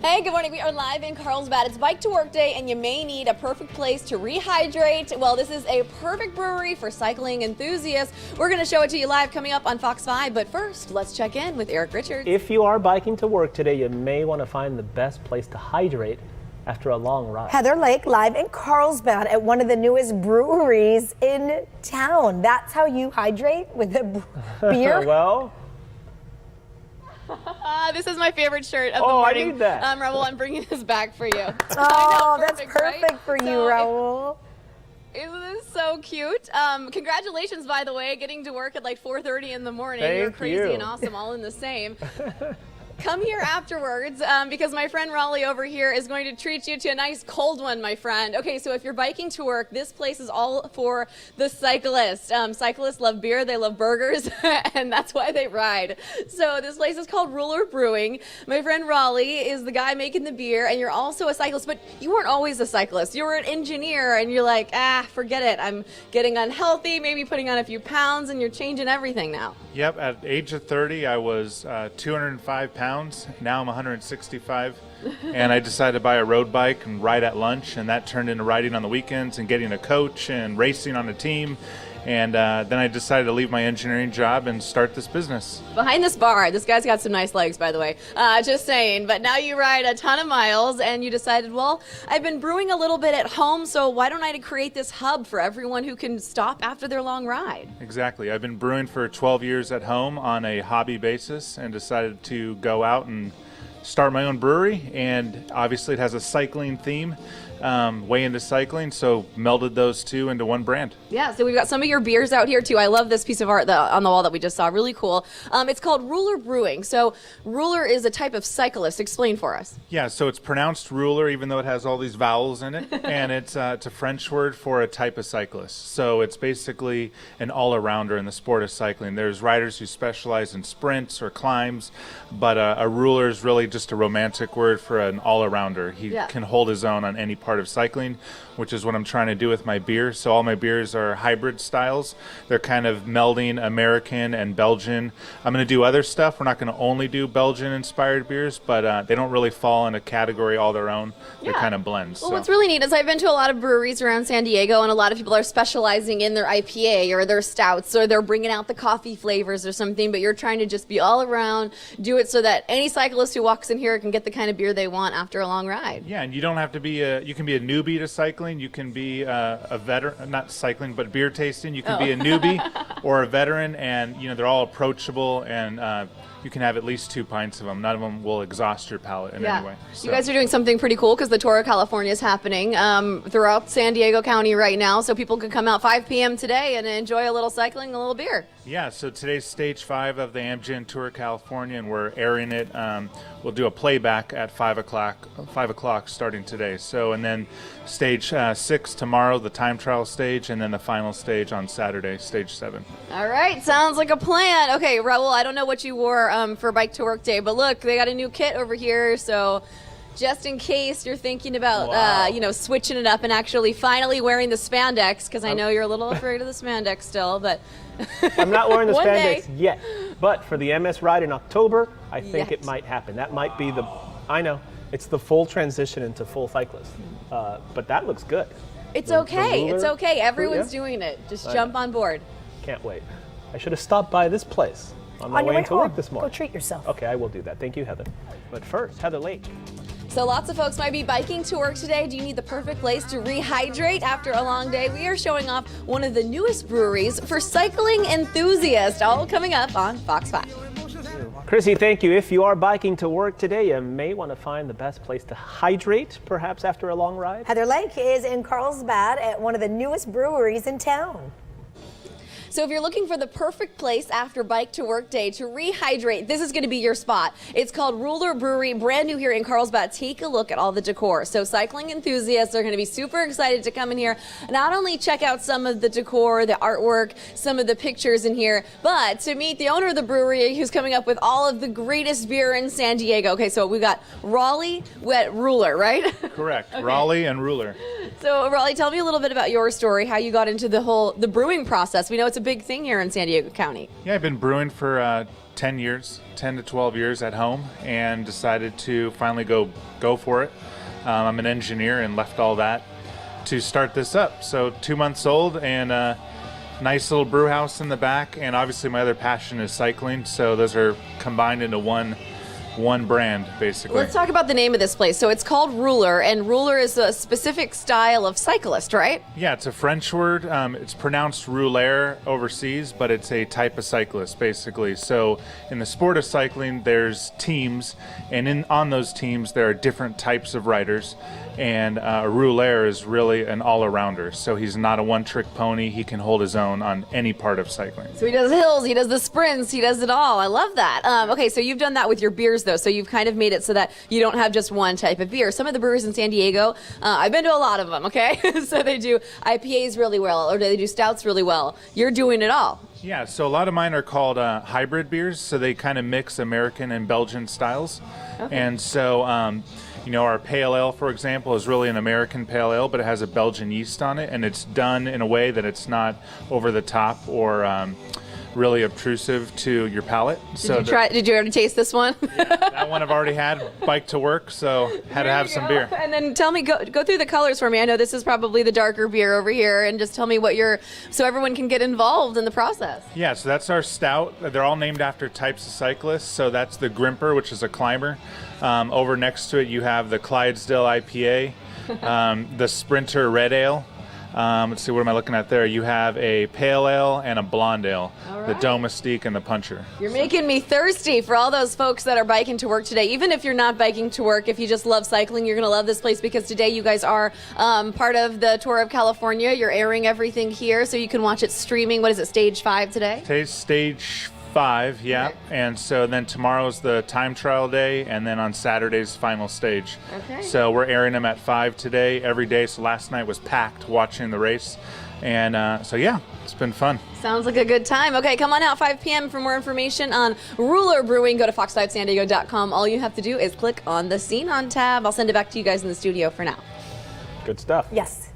Hey, good morning. We are live in Carlsbad. It's Bike to Work Day, and you may need a perfect place to rehydrate. Well, this is a perfect brewery for cycling enthusiasts. We're going to show it to you live coming up on Fox 5. But first, let's check in with Eric Richards. If you are biking to work today, you may want to find the best place to hydrate after a long ride. Heather Lake live in Carlsbad at one of the newest breweries in town. That's how you hydrate, with a beer? Well, This is my favorite shirt of the morning. I need that. Raul, I'm bringing this back for you. Oh, that's perfect right? for you, So Raul. Isn't this so cute? Congratulations, by the way, getting to work at like 4:30 in the morning. You're Thank crazy you. and awesome, all in the same. Come here afterwards because my friend Raleigh over here is going to treat you to a nice cold one, my friend. Okay, so if you're biking to work, this place is all for the cyclists. Cyclists love beer, they love burgers, and that's why they ride. So this place is called Rouleur Brewing. My friend Raleigh is the guy making the beer, and you're also a cyclist, but you weren't always a cyclist. You were an engineer, and you're like, forget it. I'm getting unhealthy, maybe putting on a few pounds, and you're changing everything now. Yep, at age of 30, I was 205 pounds. Now I'm 165, and I decided to buy a road bike and ride at lunch, and that turned into riding on the weekends and getting a coach and racing on a team. And then I decided to leave my engineering job and start this business. Behind this bar, this guy's got some nice legs, by the way. Just saying. But now you ride a ton of miles, and you decided, well, I've been brewing a little bit at home, so why don't I create this hub for everyone who can stop after their long ride? Exactly. I've been brewing for 12 years at home on a hobby basis and decided to go out and start my own brewery. And obviously it has a cycling theme. Way into cycling, so melded those two into one brand. Yeah, so we've got some of your beers out here too. I love this piece of art on the wall that we just saw. Really cool. It's called Rouleur Brewing. So Rouleur is a type of cyclist. Explain for us. Yeah, so it's pronounced ruler, even though it has all these vowels in it, and it's a French word for a type of cyclist. So it's basically an all-arounder in the sport of cycling. There's riders who specialize in sprints or climbs, but a ruler is really just a romantic word for an all-arounder. He can hold his own on any part of cycling, which is what I'm trying to do with my beer. So all my beers are hybrid styles. They're kind of melding American and Belgian. I'm going to do other stuff. We're not going to only do Belgian inspired beers, but they don't really fall in a category all their own. They're kind of blends. Well, what's really neat is I've been to a lot of breweries around San Diego, and a lot of people are specializing in their IPA or their stouts, or they're bringing out the coffee flavors or something, but you're trying to just be all around, do it so that any cyclist who walks in here can get the kind of beer they want after a long ride. Yeah, and you don't have to be you can be a newbie to cycling. You can be a veteran, not cycling, but beer tasting. You can be a newbie or a veteran, and they're all approachable, and you can have at least 2 pints of them. None of them will exhaust your palate in any way. So. You guys are doing something pretty cool because the Tour of California is happening throughout San Diego County right now, so people can come out 5 p.m. today and enjoy a little cycling, a little beer. Yeah, so today's stage 5 of the Amgen Tour of California, and we're airing it. We'll do a playback at 5 o'clock starting today. So, and then stage 6 tomorrow, the time trial stage, and then the final stage on Saturday, stage 7. All right, sounds like a plan. Okay, Raul, I don't know what you wore for Bike to Work Day, but look, they got a new kit over here, so just in case you're thinking about, switching it up and actually finally wearing the spandex, because I know you're a little afraid of the spandex still, but I'm not wearing the One spandex day. yet, but for the MS ride in October, I think it might happen. That might be I know, it's the full transition into full cyclist, but that looks good. It's okay. Rouleur, It's okay. Everyone's doing it. Just jump on board. Can't wait. I should have stopped by this place on my On your way way into home, work this morning. go treat yourself. Okay, I will do that. Thank you, Heather. But first, Heather Lake. So lots of folks might be biking to work today. Do you need the perfect place to rehydrate after a long day? We are showing off one of the newest breweries for cycling enthusiasts, all coming up on Fox 5. Chrissy, thank you. If you are biking to work today, you may want to find the best place to hydrate, perhaps after a long ride. Heather Lake is in Carlsbad at one of the newest breweries in town. So if you're looking for the perfect place after Bike to Work Day to rehydrate, this is going to be your spot. It's called Rouleur Brewery, brand new here in Carlsbad. Take a look at all the decor. So cycling enthusiasts are going to be super excited to come in here, not only check out some of the decor, the artwork, some of the pictures in here, but to meet the owner of the brewery who's coming up with all of the greatest beer in San Diego. Okay, so we've got Raleigh at Rouleur, right? Correct. Okay. Raleigh and Rouleur. So Raleigh, tell me a little bit about your story, how you got into the brewing process. We know it's a big thing here in San Diego County. Yeah, I've been brewing for 10 years, 10 to 12 years at home, and decided to finally go for it. I'm an engineer and left all that to start this up. So 2 months old, and nice little brew house in the back, and obviously my other passion is cycling, so those are combined into one brand, basically. Let's talk about the name of this place. So it's called Rouleur, and Rouleur is a specific style of cyclist, right? Yeah, it's a French word. It's pronounced rouleur overseas, but it's a type of cyclist, basically. So in the sport of cycling, there's teams, and on those teams, there are different types of riders. And a rouleur is really an all-arounder. So he's not a one-trick pony. He can hold his own on any part of cycling. So he does hills, he does the sprints, he does it all. I love that. Okay, so you've done that with your beers, though. So you've kind of made it so that you don't have just one type of beer. Some of the brewers in San Diego, I've been to a lot of them, okay? So they do IPAs really well, or they do stouts really well. You're doing it all. Yeah, so a lot of mine are called hybrid beers. So they kind of mix American and Belgian styles. Okay. And so... our pale ale, for example, is really an American pale ale, but it has a Belgian yeast on it, and it's done in a way that it's not over the top or really obtrusive to your palate. Did you already taste this one? Yeah, that one I've already had. Bike to work, so had to have some beer. And then tell me, go through the colors for me. I know this is probably the darker beer over here, and just tell me so everyone can get involved in the process. Yeah, so that's our stout. They're all named after types of cyclists. So that's the Grimper, which is a climber. Over next to it, you have the Clydesdale IPA, the Sprinter Red Ale. Let's see, what am I looking at there? You have a Pale Ale and a Blonde Ale, the Domestique and the Puncher. You're making me thirsty for all those folks that are biking to work today. Even if you're not biking to work, if you just love cycling, you're going to love this place, because today you guys are part of the Tour of California. You're airing everything here, so you can watch it streaming. What is it, Stage 5 today? Today's Stage 5, yeah. Okay. And so then tomorrow's the time trial day, and then on Saturday's final stage. Okay. So we're airing them at 5 today, every day. So last night was packed watching the race. And so yeah, it's been fun. Sounds like a good time. Okay, come on out 5 p.m. for more information on Rouleur Brewing. Go to fox5sandiego.com. All you have to do is click on the Scene On tab. I'll send it back to you guys in the studio for now. Good stuff. Yes.